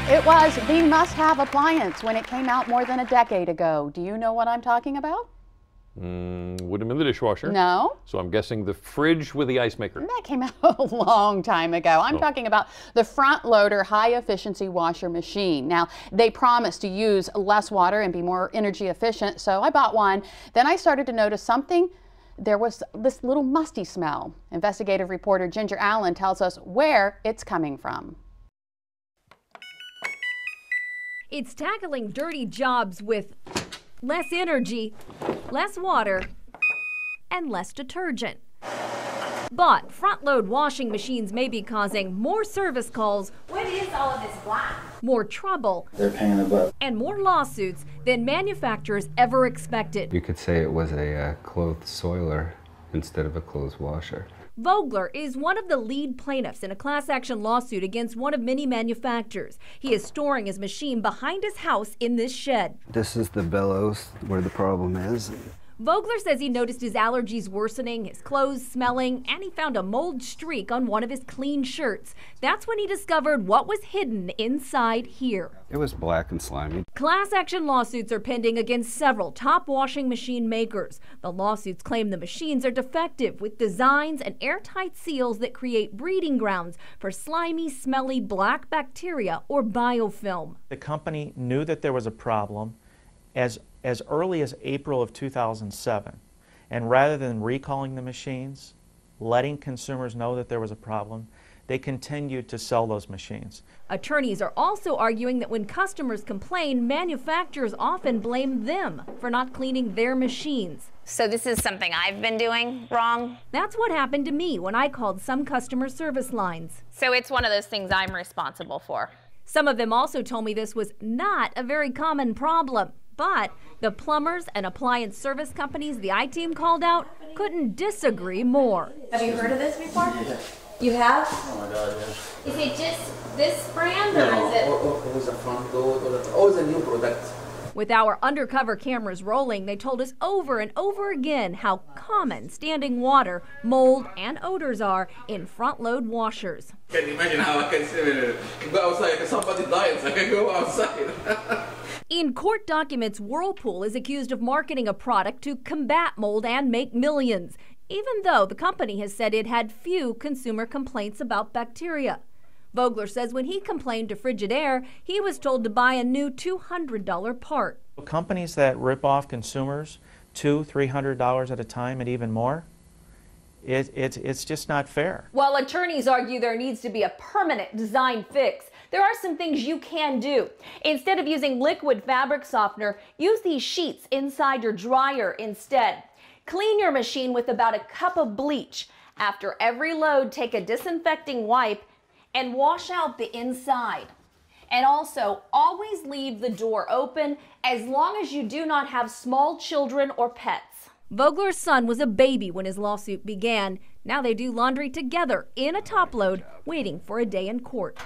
It was the must-have appliance when it came out more than a decade ago. Do you know what I'm talking about? Would have been the dishwasher. No. So I'm guessing the fridge with the ice maker. That came out a long time ago. I'm talking about the front loader high efficiency washer machine. Now, they promise to use less water and be more energy efficient, so I bought one. Then I started to notice something. There was this little musty smell. Investigative reporter Ginger Allen tells us where it's coming from. It's tackling dirty jobs with less energy, less water, and less detergent. But front-load washing machines may be causing more service calls. What is all of this black? More trouble. They're paying the butt. And more lawsuits than manufacturers ever expected. You could say it was a clothes soiler instead of a clothes washer. Vogler is one of the lead plaintiffs in a class action lawsuit against one of many manufacturers. He is storing his machine behind his house in this shed. This is the bellows where the problem is. Vogler says he noticed his allergies worsening, his clothes smelling, and he found a mold streak on one of his clean shirts. That's when he discovered what was hidden inside here. It was black and slimy. Class action lawsuits are pending against several top washing machine makers. The lawsuits claim the machines are defective with designs and airtight seals that create breeding grounds for slimy, smelly black bacteria or biofilm. The company knew that there was a problem as early as April of 2007, and rather than recalling the machines, letting consumers know that there was a problem, they continued to sell those machines. Attorneys are also arguing that when customers complain, manufacturers often blame them for not cleaning their machines. So this is something I've been doing wrong? That's what happened to me when I called some customer service lines. So it's one of those things I'm responsible for. Some of them also told me this was not a very common problem. But the plumbers and appliance service companies the I-Team called out couldn't disagree more. Have you heard of this before? Yeah. You have? Oh my God, yeah. Is it just this brand or is it? It was a front load. Oh, it's a new product. With our undercover cameras rolling, they told us over and over again how common standing water, mold, and odors are in front-load washers. Can you imagine how I can go outside because somebody died, so I can go outside. In court documents, Whirlpool is accused of marketing a product to combat mold and make millions, even though the company has said it had few consumer complaints about bacteria. Vogler says when he complained to Frigidaire, he was told to buy a new $200 part. Companies that rip off consumers $200, $300 at a time and even more, it's just not fair. While attorneys argue there needs to be a permanent design fix, there are some things you can do. Instead of using liquid fabric softener, use these sheets inside your dryer instead. Clean your machine with about a cup of bleach. After every load, take a disinfecting wipe and wash out the inside. And also, always leave the door open as long as you do not have small children or pets. Vogler's son was a baby when his lawsuit began. Now they do laundry together in a top load, waiting for a day in court.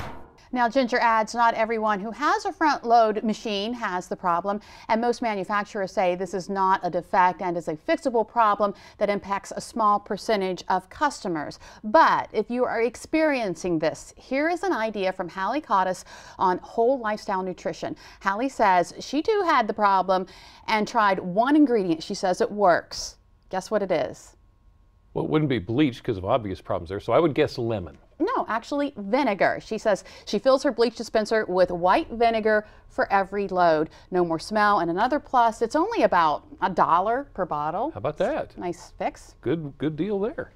Now, Ginger adds, not everyone who has a front load machine has the problem, and most manufacturers say this is not a defect and is a fixable problem that impacts a small percentage of customers. But if you are experiencing this, here is an idea from Hallie Cottis on whole lifestyle nutrition. Hallie says she too had the problem and tried one ingredient. She says it works. Guess what it is? Well, it wouldn't be bleach because of obvious problems there, so I would guess lemon. No, actually vinegar. She says she fills her bleach dispenser with white vinegar for every load. No more smell, and another plus, it's only about $1 per bottle. How about that? Nice fix. Good deal there.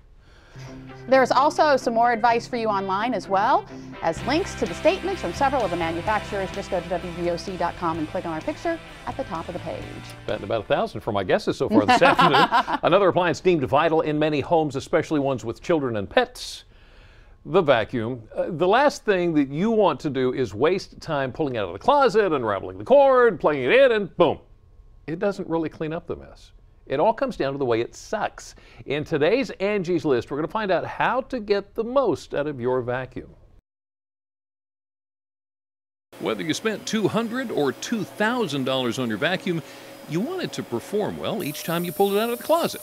There's also some more advice for you online as well as links to the statements from several of the manufacturers. Just go to WVOC.com and click on our picture at the top of the page. Betting about 1,000 for my guesses so far this afternoon. Another appliance deemed vital in many homes, especially ones with children and pets. The vacuum. The last thing that you want to do is waste time pulling it out of the closet, unraveling the cord, plugging it in, and boom. It doesn't really clean up the mess. It all comes down to the way it sucks. In today's Angie's List, we're going to find out how to get the most out of your vacuum. Whether you spent $200 or $2,000 on your vacuum, you want it to perform well each time you pull it out of the closet.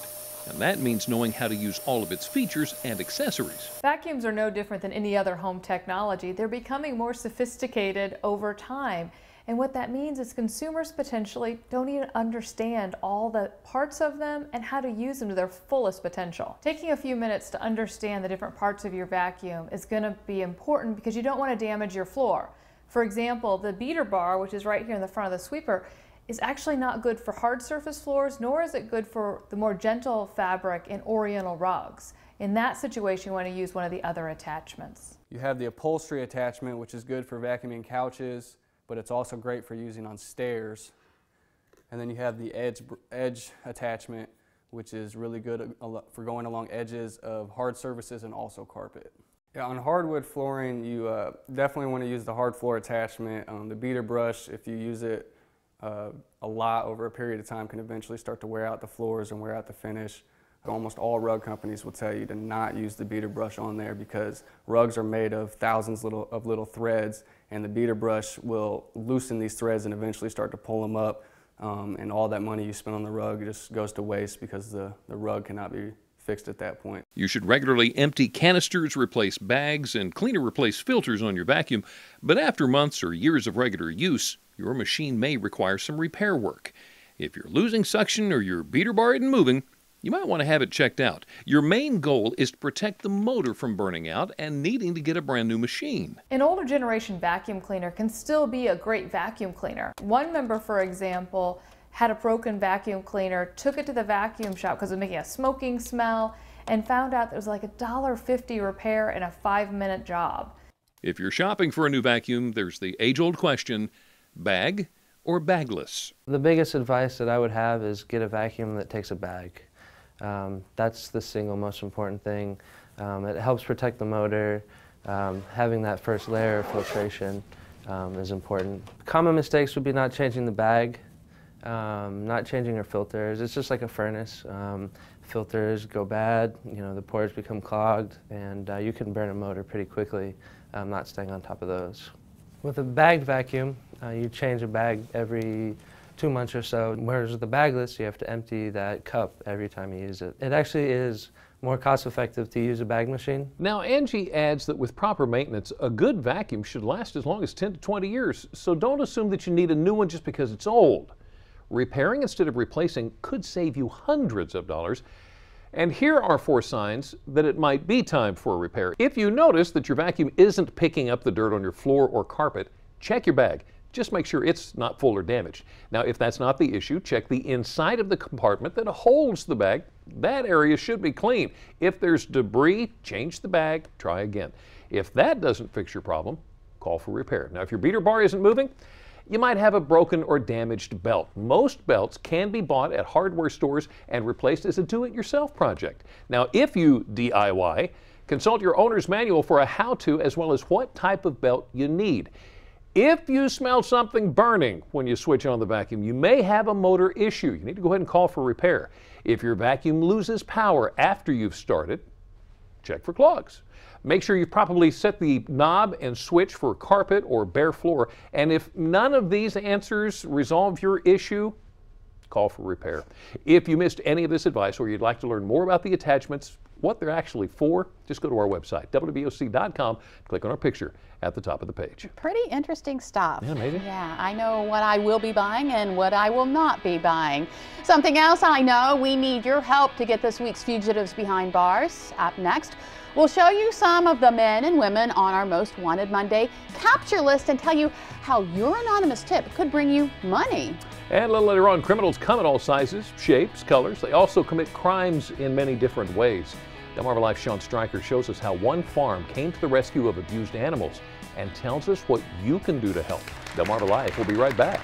And that means knowing how to use all of its features and accessories. Vacuums are no different than any other home technology. They're becoming more sophisticated over time. And what that means is consumers potentially don't even understand all the parts of them and how to use them to their fullest potential. Taking a few minutes to understand the different parts of your vacuum is going to be important because you don't want to damage your floor. For example, the beater bar, which is right here in the front of the sweeper, is actually not good for hard surface floors, nor is it good for the more gentle fabric in oriental rugs. In that situation, you want to use one of the other attachments. You have the upholstery attachment, which is good for vacuuming couches, but it's also great for using on stairs. And then you have the edge attachment, which is really good for going along edges of hard surfaces and also carpet. Yeah, on hardwood flooring, you definitely want to use the hard floor attachment. The beater brush, if you use it a lot over a period of time, can eventually start to wear out the floors and wear out the finish. Almost all rug companies will tell you to not use the beater brush on there because rugs are made of thousands of little threads, and the beater brush will loosen these threads and eventually start to pull them up, and all that money you spend on the rug just goes to waste because the rug cannot be fixed at that point. You should regularly empty canisters, replace bags, and clean or replace filters on your vacuum, but after months or years of regular use, your machine may require some repair work. If you're losing suction or your beater bar isn't moving, you might want to have it checked out. Your main goal is to protect the motor from burning out and needing to get a brand new machine. An older generation vacuum cleaner can still be a great vacuum cleaner. One member, for example, had a broken vacuum cleaner, took it to the vacuum shop because it was making a smoking smell, and found out there was like a $1.50 repair and a 5-minute job. If you're shopping for a new vacuum, there's the age-old question, bag or bagless? The biggest advice that I would have is get a vacuum that takes a bag. That's the single most important thing. It helps protect the motor. Having that first layer of filtration is important. Common mistakes would be not changing the bag, not changing your filters. It's just like a furnace. Filters go bad, the pores become clogged, and you can burn a motor pretty quickly not staying on top of those. With a bagged vacuum, you change a bag every 2 months or so, whereas with the bagless, you have to empty that cup every time you use it. It actually is more cost-effective to use a bag machine. Now, Angie adds that with proper maintenance, a good vacuum should last as long as 10 to 20 years, so don't assume that you need a new one just because it's old. Repairing instead of replacing could save you hundreds of dollars. And here are 4 signs that it might be time for a repair. If you notice that your vacuum isn't picking up the dirt on your floor or carpet, check your bag. Just make sure it's not full or damaged. Now, if that's not the issue, check the inside of the compartment that holds the bag. That area should be clean. If there's debris, change the bag, try again. If that doesn't fix your problem, call for repair. Now, if your beater bar isn't moving, you might have a broken or damaged belt. Most belts can be bought at hardware stores and replaced as a do-it-yourself project. Now, if you DIY, consult your owner's manual for a how-to as well as what type of belt you need. If you smell something burning when you switch on the vacuum, you may have a motor issue. You need to go ahead and call for repair. If your vacuum loses power after you've started, check for clogs. Make sure you've properly set the knob and switch for carpet or bare floor. And if none of these answers resolve your issue, call for repair. If you missed any of this advice or you'd like to learn more about the attachments, what they're actually for, just go to our website, wboc.com, click on our picture at the top of the page. Pretty interesting stuff. Yeah, amazing. Yeah, I know what I will be buying and what I will not be buying. Something else I know, we need your help to get this week's Fugitives Behind Bars. Up next, we'll show you some of the men and women on our Most Wanted Monday capture list and tell you how your anonymous tip could bring you money. And a little later on, criminals come in all sizes, shapes, colors. They also commit crimes in many different ways. Delmarva Life's Sean Stryker shows us how one farm came to the rescue of abused animals and tells us what you can do to help. Delmarva Life will be right back.